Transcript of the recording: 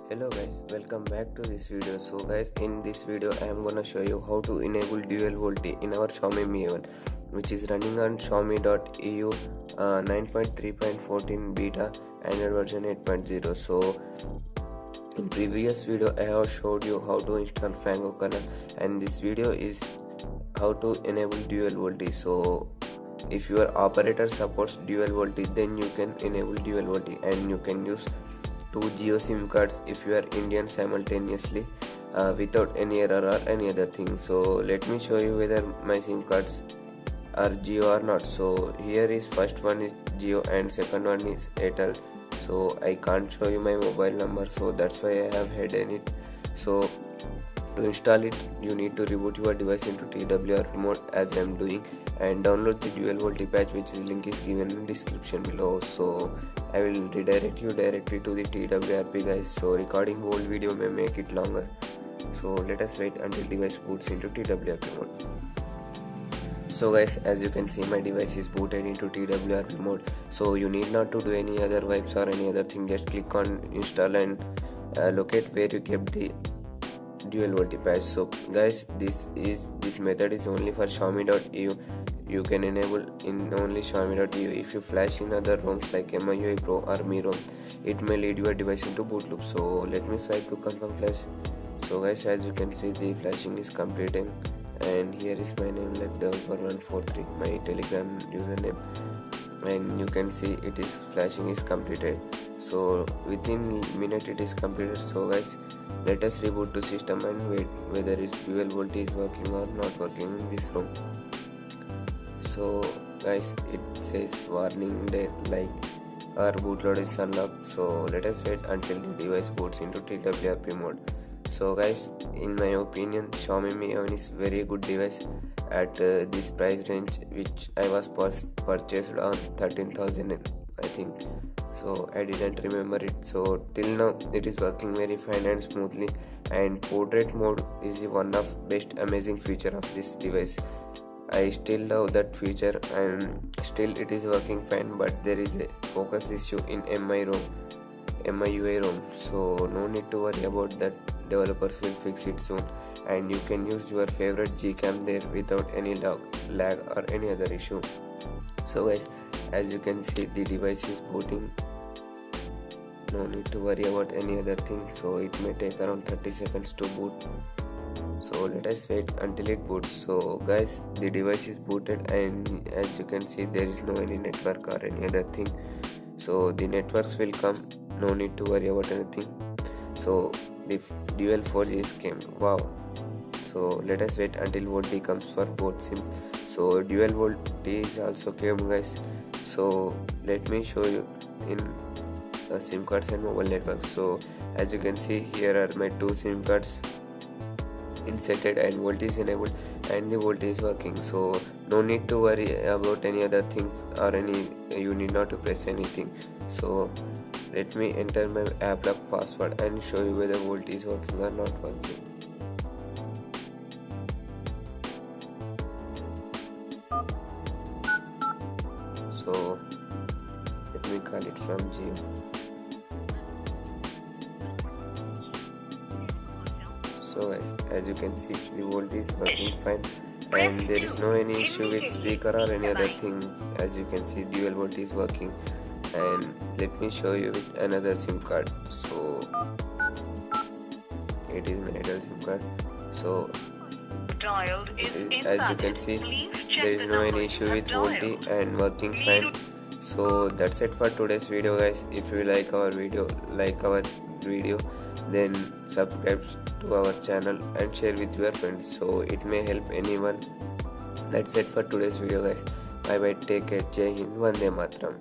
Hello guys, welcome back to this video. So guys, in this video I am gonna show you how to enable dual volte in our Xiaomi Mi A1, which is running on Xiaomi.eu 9.3.14 beta Android version 8.0. So in previous video I have showed you how to install Fango Color, and this video is how to enable dual volte. So if your operator supports dual volte, then you can enable dual volte and you can use two Jio SIM cards if you are Indian simultaneously without any error or any other thing. So let me show you whether my SIM cards are Jio or not. So here is first one is Jio and second one is Airtel. So I can't show you my mobile number, so that's why I have hidden it. So to install it, you need to reboot your device into TWRP mode as I am doing, and download the dual volte patch, which is link is given in description below. So I will redirect you directly to the TWRP guys. So recording whole video may make it longer, so let us wait until device boots into TWRP mode. So guys, as you can see, my device is booted into TWRP mode. So you need not to do any other wipes or any other thing. Just click on install and locate where you kept the dual volte patch. So guys, this method is only for Xiaomi.eu. You can enable in only Xiaomi.eu. If you flash in other ROMs like MIUI Pro or Mi ROM, it may lead your device into boot loop. So let me swipe to confirm flash. So guys, as you can see, the flashing is completing, and here is my name like developer143, my Telegram username, and you can see it is flashing is completed. So within minute it is completed. So guys, let us reboot to system and wait whether its dual volte is working or not working in this ROM. So guys, it says warning there like our bootloader is unlocked. So let us wait until the device boots into TWRP mode. So guys, in my opinion, Xiaomi Mi A1 is very good device at this price range, which I was purchased on 13,000 I think. So I didn't remember it. So till now it is working very fine and smoothly, and portrait mode is one of best amazing feature of this device. I still love that feature, and still it is working fine, but there is a focus issue in MIUI ROM. So no need to worry about that. Developers will fix it soon, and you can use your favorite Gcam there without any lag or any other issue. So guys, as you can see, the device is booting. No need to worry about any other thing. So it may take around 30 seconds to boot. So let us wait until it boots. So guys, the device is booted, and as you can see, there is no any network or any other thing. So the networks will come. No need to worry about anything. So the dual 4G is came. Wow. So let us wait until volte comes for both SIM. So dual volte is also came guys. So let me show you in SIM cards and mobile networks. So as you can see, here are my two SIM cards inserted, and volte is enabled and the volte is working. So no need to worry about any other things or you need not to press anything. So let me enter my app lock password and show you whether volte is working or not working. So let me call it from Jio. So as you can see, the volte is working fine, and there is no any issue with speaker or any other thing. As you can see, dual volte is working. And let me show you with another SIM card. So it is my Airtel SIM card. So as you can see, there is no any issue with volte and working fine. So that's it for today's video guys. If you like our video, then subscribe to our channel and share with your friends, so it may help anyone. That's it for today's video guys. Bye bye, take care, Jai Hind, Vande Mataram.